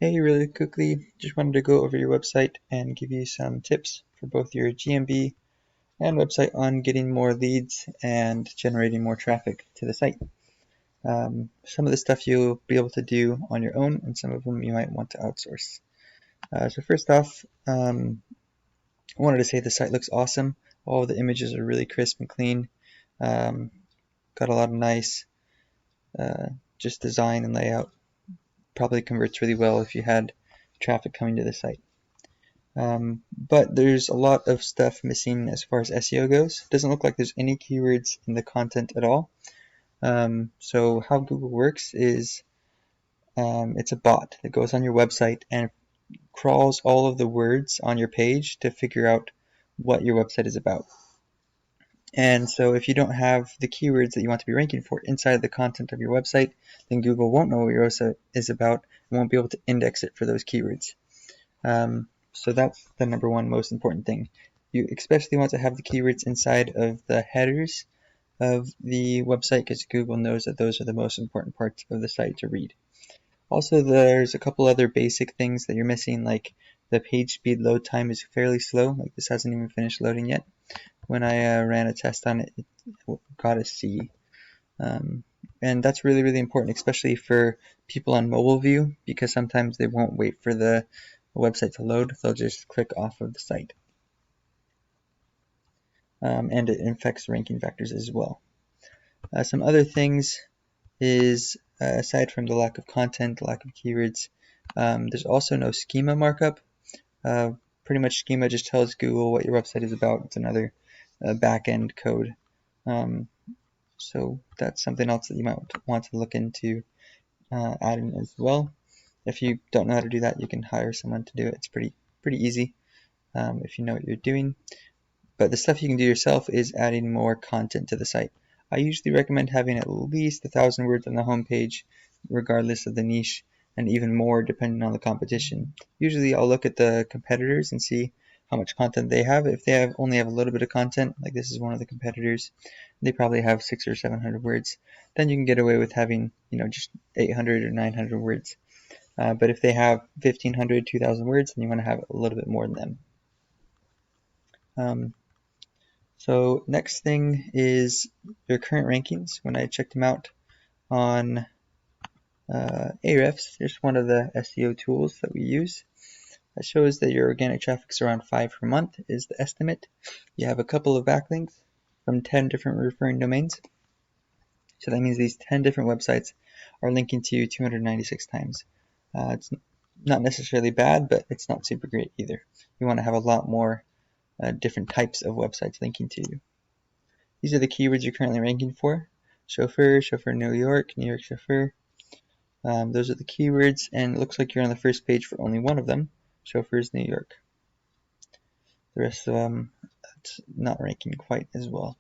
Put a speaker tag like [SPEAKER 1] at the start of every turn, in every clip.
[SPEAKER 1] Hey, really quickly, just wanted to go over your website and give you some tips for both your GMB and website on getting more leads and generating more traffic to the site. Some of the stuff you'll be able to do on your own, and some of them you might want to outsource. So first off, I wanted to say the site looks awesome. All the images are really crisp and clean. Um, got a lot of nice uh, just design and layout. Probably converts really well if you had traffic coming to the site. But there's a lot of stuff missing as far as SEO goes. It doesn't look like there's any keywords in the content at all. So how Google works is it's a bot that goes on your website and crawls all of the words on your page to figure out what your website is about. And so if you don't have the keywords that you want to be ranking for inside the content of your website, then Google won't know what your website is about and won't be able to index it for those keywords. So that's the number one most important thing. You especially want to have the keywords inside of the headers of the website because Google knows that those are the most important parts of the site to read. Also, there's a couple other basic things that you're missing, like the page speed load time is fairly slow. Like this hasn't even finished loading yet. When I ran a test on it, it got a C. And that's really, really important, especially for people on mobile view, because sometimes they won't wait for the website to load. They'll just click off of the site. And it affects ranking factors as well. Some other things is, aside from the lack of content, lack of keywords, there's also no schema markup. Pretty much schema just tells Google what your website is about. It's another back-end code. So that's something else that you might want to look into adding as well. If you don't know how to do that, you can hire someone to do it. It's pretty easy if you know what you're doing. But the stuff you can do yourself is adding more content to the site. I usually recommend having at least 1,000 words on the homepage, regardless of the niche, and even more depending on the competition. Usually I'll look at the competitors and see how much content they have. If they only have a little bit of content, like this is one of the competitors, they probably have 600 or 700 words. Then you can get away with having, just 800 or 900 words. But if they have 1,500, 2,000 words, then you want to have a little bit more than them. So next thing is your current rankings. When I checked them out on Ahrefs, there's one of the SEO tools that we use. That shows that your organic traffic is around 5 per month is the estimate. You have a couple of backlinks from 10 different referring domains. So that means these 10 different websites are linking to you 296 times. It's not necessarily bad, but it's not super great either. You want to have a lot more different types of websites linking to you. These are the keywords you're currently ranking for. Chauffeur, Chauffeur New York, New York Chauffeur. Those are the keywords, and it looks like you're on the first page for only one of them, Chauffeur's New York. The rest of them, it's not ranking quite as well.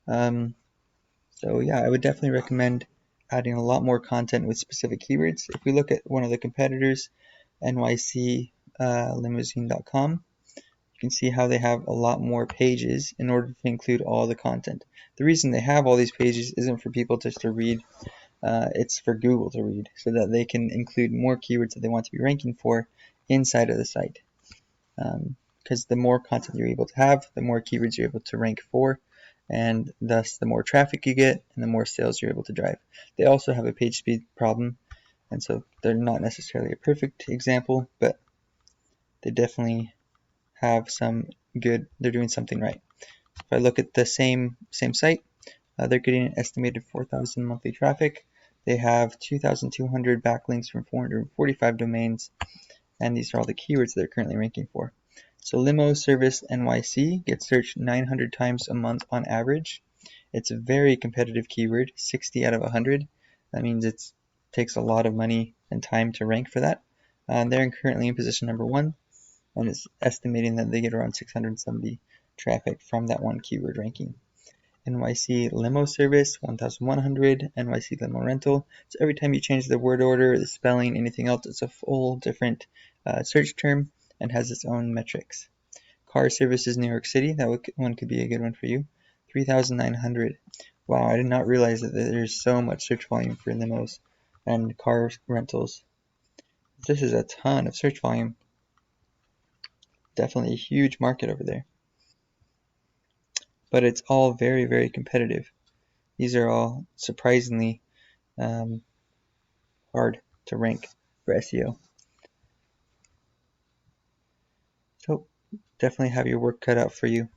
[SPEAKER 1] So yeah, I would definitely recommend adding a lot more content with specific keywords. If we look at one of the competitors, nyclimousine.com, you can see how they have a lot more pages in order to include all the content. The reason they have all these pages isn't for people just to read, it's for Google to read, so that they can include more keywords that they want to be ranking for inside of the site. Because the more content you're able to have, the more keywords you're able to rank for, and thus the more traffic you get and the more sales you're able to drive. They also have a page speed problem, and so they're not necessarily a perfect example, but they definitely have some good, they're doing something right. If I look at the same site, they're getting an estimated 4,000 monthly traffic. They have 2,200 backlinks from 445 domains, and these are all the keywords they're currently ranking for. So limo service NYC gets searched 900 times a month on average. It's a very competitive keyword, 60 out of 100. That means it takes a lot of money and time to rank for that. They're currently in position number 1, and it's estimating that they get around 670 traffic from that one keyword ranking. NYC limo service, 1,100, NYC limo rental. So every time you change the word order, the spelling, anything else, it's a full different search term and has its own metrics. Car services New York City, that one could be a good one for you. 3,900. Wow, I did not realize that there's so much search volume for limos. and car rentals. This is a ton of search volume. Definitely a huge market over there. But it's all very, very competitive. These are all surprisingly hard to rank for SEO. So definitely have your work cut out for you.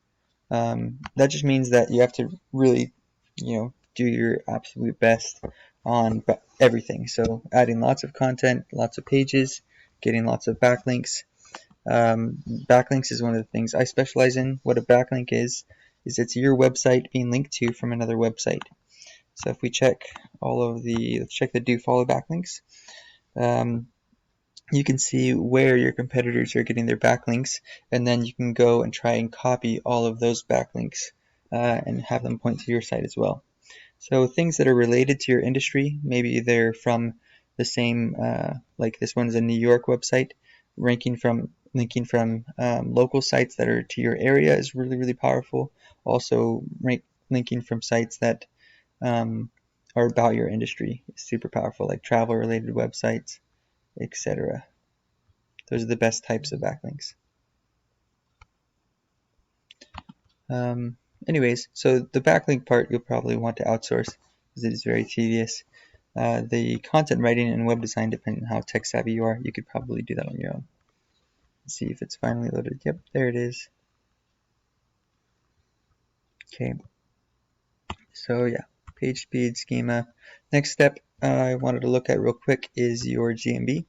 [SPEAKER 1] That just means that you have to really, do your absolute best on everything. So adding lots of content, lots of pages, getting lots of backlinks. Backlinks is one of the things I specialize in. What a backlink is it's your website being linked to from another website. So if we check let's check the do follow backlinks. You can see where your competitors are getting their backlinks, and then you can go and try and copy all of those backlinks and have them point to your site as well. So things that are related to your industry, maybe they're from the same, like this one's a New York website, linking from local sites that are to your area is really, really powerful. Also, linking from sites that are about your industry is super powerful, like travel-related websites, etc. Those are the best types of backlinks. Anyways, so the backlink part you'll probably want to outsource because it is very tedious. The content writing and web design, depending on how tech savvy you are, you could probably do that on your own. Let's see if it's finally loaded. Yep, there it is. Okay, so yeah, page speed, schema. Next step I wanted to look at real quick is your GMB.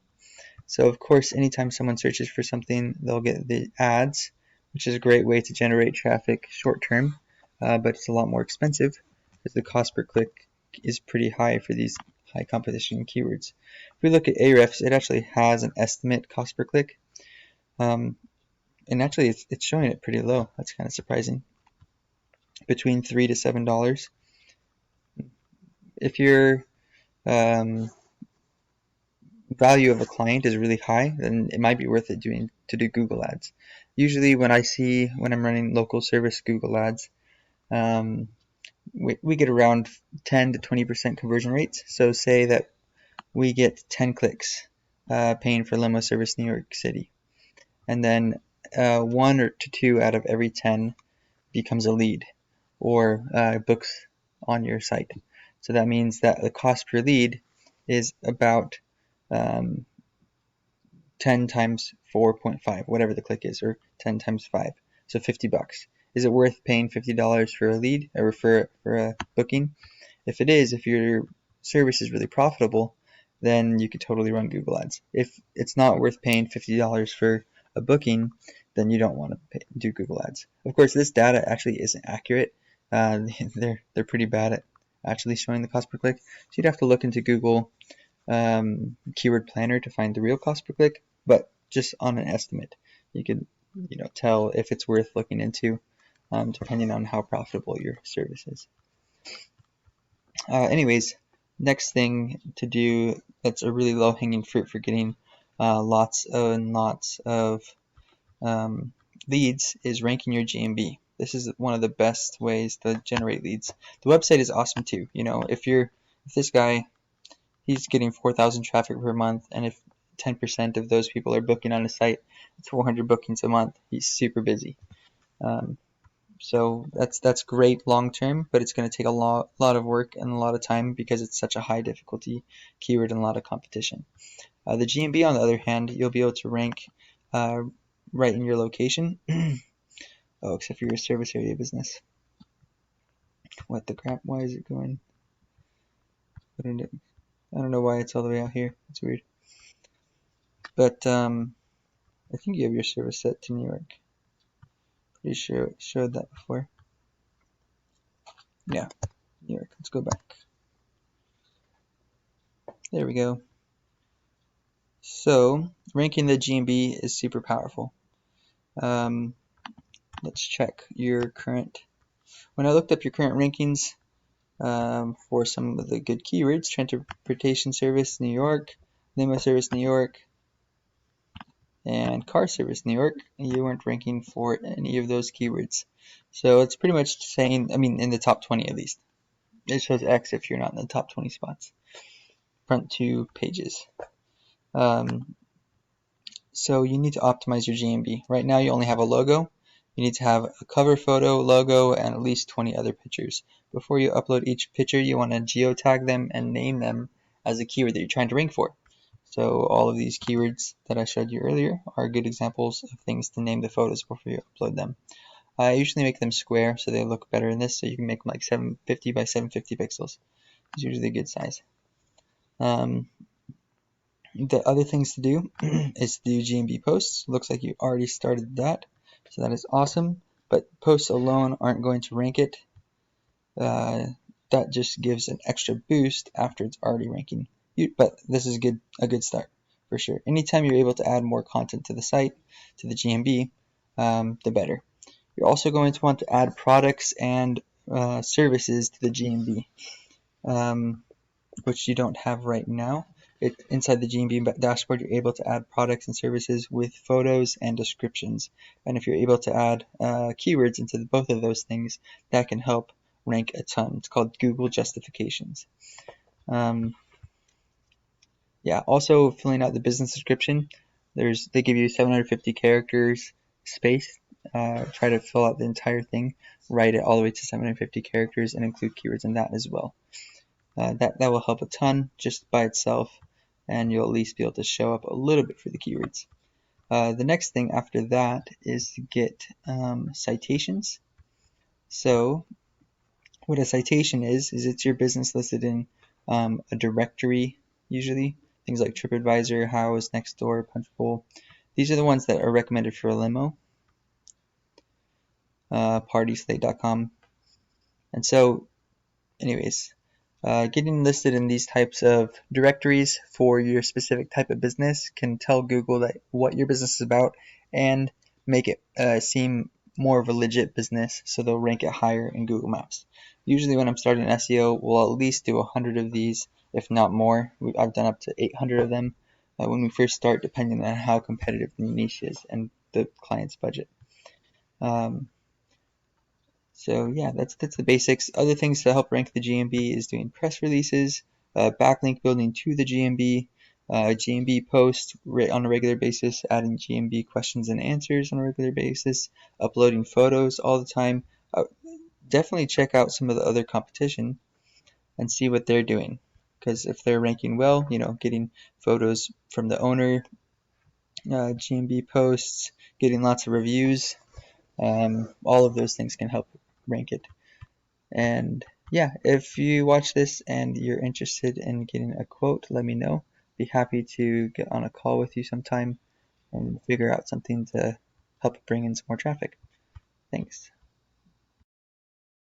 [SPEAKER 1] So of course, anytime someone searches for something, they'll get the ads, which is a great way to generate traffic short term, but it's a lot more expensive because the cost per click is pretty high for these high competition keywords. If we look at Ahrefs, it actually has an estimate cost per click, and actually it's showing it pretty low. That's kind of surprising. Between $3 to $7. If your value of a client is really high, then it might be worth it to do Google ads. Usually when I'm running local service Google ads, we get around 10 to 20% conversion rates. So say that we get 10 clicks paying for limo service New York City, and then 1 or 2 out of every 10 becomes a lead or books on your site. So that means that the cost per lead is about 10 times 4.5, whatever the click is, or 10 times 5, so $50. Is it worth paying $50 for a lead or for a booking? If it is, if your service is really profitable, then you could totally run Google ads. If it's not worth paying $50 for a booking, then you don't want to do Google ads. Of course, this data actually isn't accurate. They're pretty bad at actually showing the cost per click. So you'd have to look into Google keyword planner to find the real cost per click, but just on an estimate, you could tell if it's worth looking into, depending on how profitable your service is. Anyways, next thing to do that's a really low-hanging fruit for getting lots and lots of leads is ranking your GMB. This is one of the best ways to generate leads. The website is awesome too. If this guy, he's getting 4,000 traffic per month, and if 10% of those people are booking on his site, it's 400 bookings a month. He's super busy. So that's great long term, but it's going to take a lot of work and a lot of time because it's such a high difficulty keyword and a lot of competition. The GMB, on the other hand, you'll be able to rank right in your location. Oh, except for your service area business. What the crap? Why is it going? I don't know why it's all the way out here. It's weird. But I think you have your service set to New York. Pretty sure it showed that before. Yeah, New York. Let's go back. There we go. So ranking the GMB is super powerful. Let's check your current. When I looked up your current rankings for some of the good keywords, transportation service New York, limo service New York, and car service New York, you weren't ranking for any of those keywords. So it's pretty much saying, in the top 20 at least. It shows X if you're not in the top 20 spots. front two pages. So you need to optimize your GMB. Right now you only have a logo. You need to have a cover photo, logo, and at least 20 other pictures. Before you upload each picture, you want to geotag them and name them as a keyword that you're trying to rank for. So all of these keywords that I showed you earlier are good examples of things to name the photos before you upload them. I usually make them square so they look better in this, so you can make them like 750 by 750 pixels. It's usually a good size. The other things to do is to do GMB posts. Looks like you already started that, so that is awesome. But posts alone aren't going to rank it. That just gives an extra boost after it's already ranking. But this is a good start for sure. Anytime you're able to add more content to the site, to the GMB, the better. You're also going to want to add products and services to the GMB, which you don't have right now. Inside the GMB dashboard, you're able to add products and services with photos and descriptions. And if you're able to add keywords into both of those things, that can help rank a ton. It's called Google justifications. Yeah, also filling out the business description. They give you 750 characters space. Try to fill out the entire thing, write it all the way to 750 characters, and include keywords in that as well. That will help a ton just by itself, and you'll at least be able to show up a little bit for the keywords. The next thing after that is to get citations. So what a citation is it's your business listed in a directory, usually. Things like TripAdvisor, Houzz, Nextdoor, Punchbowl. These are the ones that are recommended for a limo. Partyslate.com. And so, anyways, getting listed in these types of directories for your specific type of business can tell Google what your business is about and make it seem more of a legit business, so they'll rank it higher in Google Maps. Usually when I'm starting SEO, we'll at least do 100 of these, if not more. I've done up to 800 of them when we first start, depending on how competitive the niche is and the client's budget. So yeah, that's the basics. Other things to help rank the GMB is doing press releases, backlink building to the GMB, GMB posts on a regular basis, adding GMB questions and answers on a regular basis, uploading photos all the time. Definitely check out some of the other competition and see what they're doing, because if they're ranking well, getting photos from the owner, GMB posts, getting lots of reviews, all of those things can help rank it. And yeah, if you watch this and you're interested in getting a quote, let me know. Be happy to get on a call with you sometime and figure out something to help bring in some more traffic. Thanks.